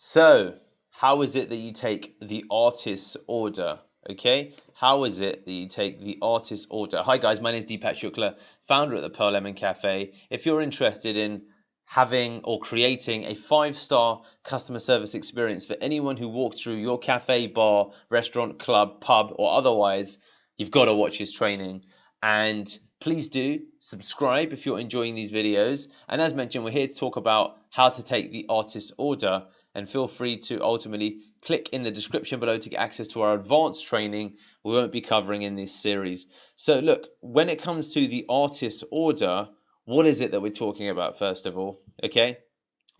So, how is it that you take the artist's order? Okay, how is it that you take the artist's order? Hi guys, my name is Deepak Shukla, founder at the Pearl Lemon Cafe. If you're interested in having or creating a 5-star customer service experience for anyone who walks through your cafe, bar, restaurant, club, pub, or otherwise, you've got to watch his training. And please do subscribe if you're enjoying these videos. And as mentioned, we're here to talk about how to take the artist's order. And feel free to ultimately click in the description below to get access to our advanced training we won't be covering in this series. So look, when it comes to the artist's order, what is it that we're talking about first of all? Okay,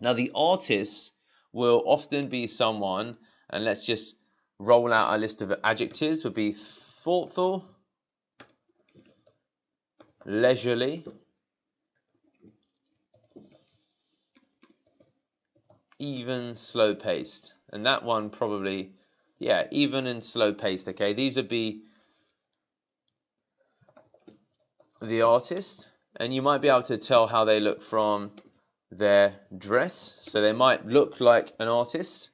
now the artist will often be someone, and let's just roll out a list of adjectives, would be thoughtful, leisurely, even, slow-paced. And that one probably, yeah, even and slow-paced, okay? These would be the artist, and you might be able to tell how they look from their dress. So they might look like an artist.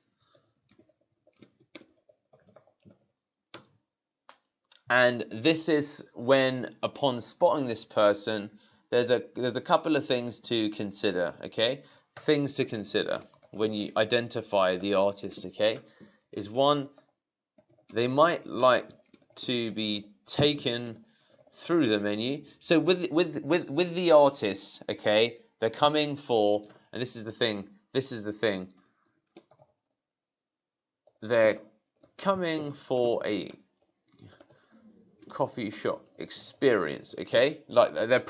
And this is when, upon spotting this person, there's a couple of things to consider, okay? Things to consider when you identify the artist, okay? Is one, they might like to be taken through the menu. So with the artists, okay, they're coming for, and this is the thing, they're coming for a coffee shop experience, okay? Like they're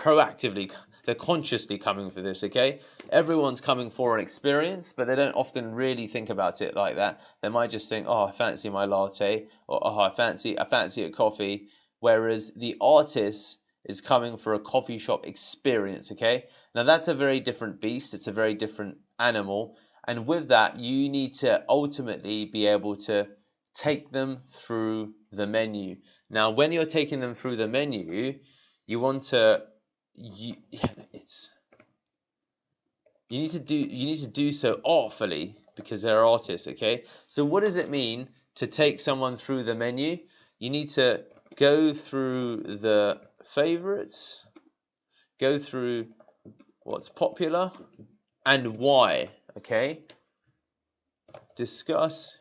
consciously coming for this, okay? Everyone's coming for an experience, but they don't often really think about it like that. They might just think, oh, I fancy my latte, or oh, I fancy a coffee. Whereas the artist is coming for a coffee shop experience, okay? Now that's a very different beast. It's a very different animal. And with that, you need to ultimately be able to take them through the menu. Now, when you're taking them through the menu, you want to you need to do so artfully because they're artists, okay? So what does it mean to take someone through the menu? You need to go through the favorites, go through what's popular and why, okay? Discuss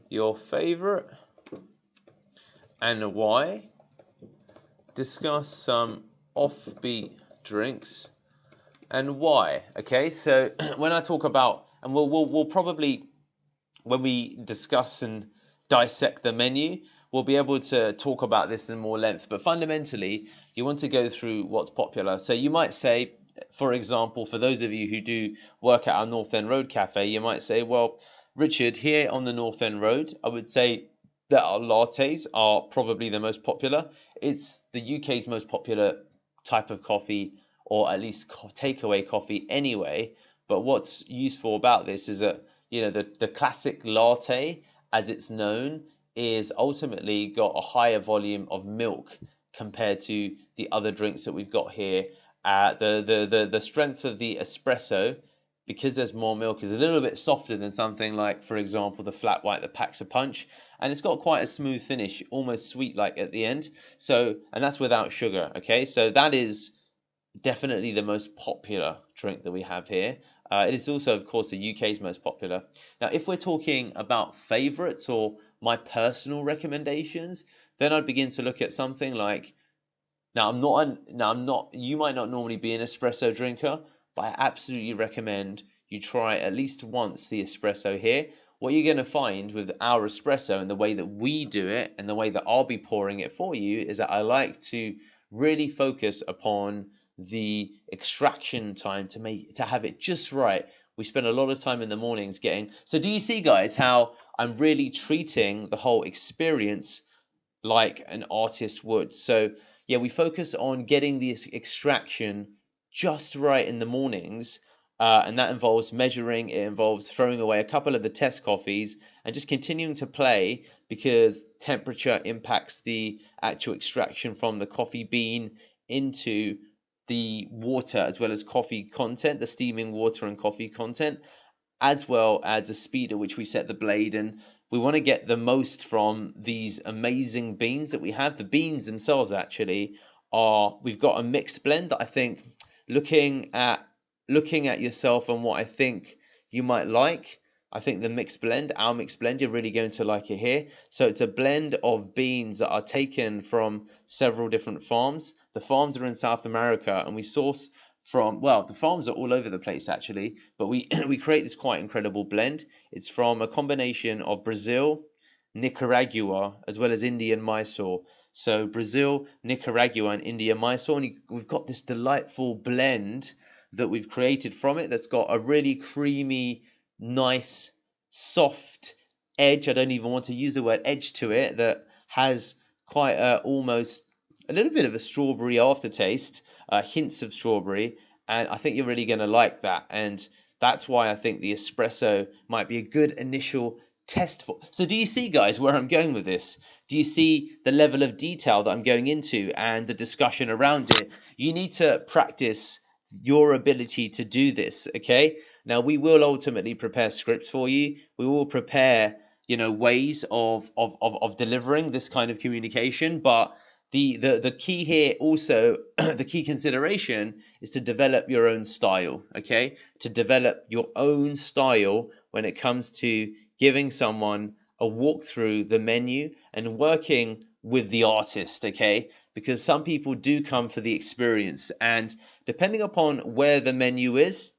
your favorite and why. Discuss some offbeat drinks and why. Okay, so when I talk about, and we'll probably, when we discuss and dissect the menu, we'll be able to talk about this in more length. But fundamentally, you want to go through what's popular. So you might say, for example, for those of you who do work at our North End Road Cafe, you might say, well, Richard, here on the North End Road, I would say that our lattes are probably the most popular. It's the UK's most popular type of coffee, or at least takeaway coffee anyway. But what's useful about this is that, you know, the classic latte, as it's known, is ultimately got a higher volume of milk compared to the other drinks that we've got here. The strength of the espresso, because there's more milk, is a little bit softer than something like, for example, the flat white that packs a punch, and it's got quite a smooth finish, almost sweet-like at the end. So, and that's without sugar. Okay, so that is definitely the most popular drink that we have here. It is also, of course, the UK's most popular. Now, if we're talking about favorites or my personal recommendations, then I'd begin to look at something like, I'm not, you might not normally be an espresso drinker, but I absolutely recommend you try at least once the espresso here. What you're going to find with our espresso and the way that we do it and the way that I'll be pouring it for you is that I like to really focus upon the extraction time to have it just right. We spend a lot of time in the mornings getting. So do you see, guys, how I'm really treating the whole experience like an artist would? So yeah, we focus on getting the extraction just right in the mornings, and that involves measuring. It involves throwing away a couple of the test coffees and just continuing to play because temperature impacts the actual extraction from the coffee bean into the water as well as coffee content, the steaming water and coffee content. as well as the speed at which we set the blade. And we want to get the most from these amazing beans that we have. The beans themselves actually we've got a mixed blend that I think, looking at yourself and what I think you might like, I think the mixed blend, our mixed blend, you're really going to like it here. So it's a blend of beans that are taken from several different farms. The farms are in South America, and we source from, well, the farms are all over the place actually, but we we create this quite incredible blend. It's from a combination of Brazil, Nicaragua, as well as Indian Mysore. So Brazil, Nicaragua, and India Mysore, and we've got this delightful blend that we've created from it that's got a really creamy, nice, soft edge. I don't even want to use the word edge to it, that has quite almost a little bit of a strawberry aftertaste, hints of strawberry, and I think you're really going to like that. And that's why I think the espresso might be a good initial test for. So do you see, guys, where I'm going with this? Do you see the level of detail that I'm going into and the discussion around it? You need to practice your ability to do this, okay? Now, we will ultimately prepare scripts for you. We will prepare, ways of delivering this kind of communication, but the key here also, the key consideration is to develop your own style, okay? To develop your own style when it comes to giving someone a walk through the menu and working with the artist, okay? Because some people do come for the experience, and depending upon where the menu is,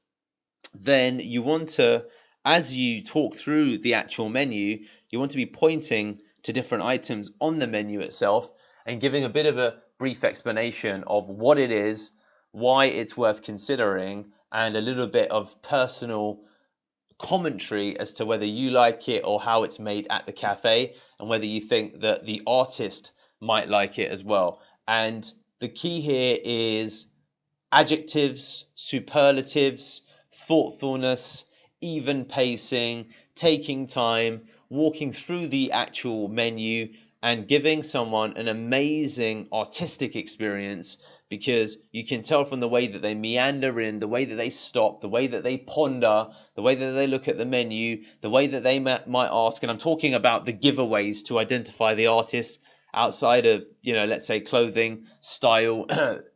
then you want to, as you talk through the actual menu, you want to be pointing to different items on the menu itself and giving a bit of a brief explanation of what it is, why it's worth considering, and a little bit of personal commentary as to whether you like it or how it's made at the cafe, and whether you think that the artist might like it as well. And the key here is adjectives, superlatives, thoughtfulness, even pacing, taking time, walking through the actual menu, and giving someone an amazing artistic experience, because you can tell from the way that they meander in, the way that they stop, the way that they ponder, the way that they look at the menu, the way that they might ask. And I'm talking about the giveaways to identify the artist outside of, let's say clothing, style,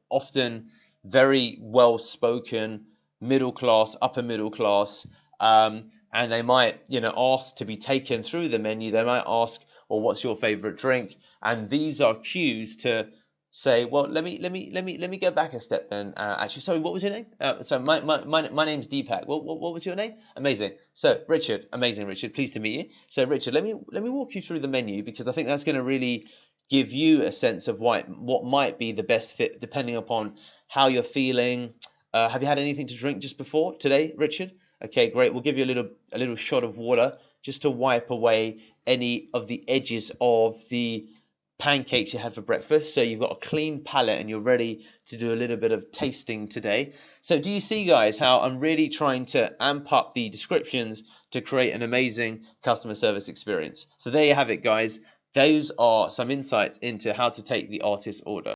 often very well spoken, middle class, upper middle class, and they might ask to be taken through the menu. They might ask, well, what's your favorite drink? And these are cues to say, well, let me go back a step then. Actually, sorry, what was your name? So my name's Deepak. What was your name? Amazing. So Richard, amazing, Richard. Pleased to meet you. So Richard, let me walk you through the menu, because I think that's going to really give you a sense of what might be the best fit depending upon how you're feeling. Have you had anything to drink just before today, Richard? Okay, great. We'll give you a little shot of water just to wipe away any of the edges of the pancakes you had for breakfast. So you've got a clean palate and you're ready to do a little bit of tasting today. So do you see, guys, how I'm really trying to amp up the descriptions to create an amazing customer service experience? So there you have it, guys. Those are some insights into how to take the artist's order.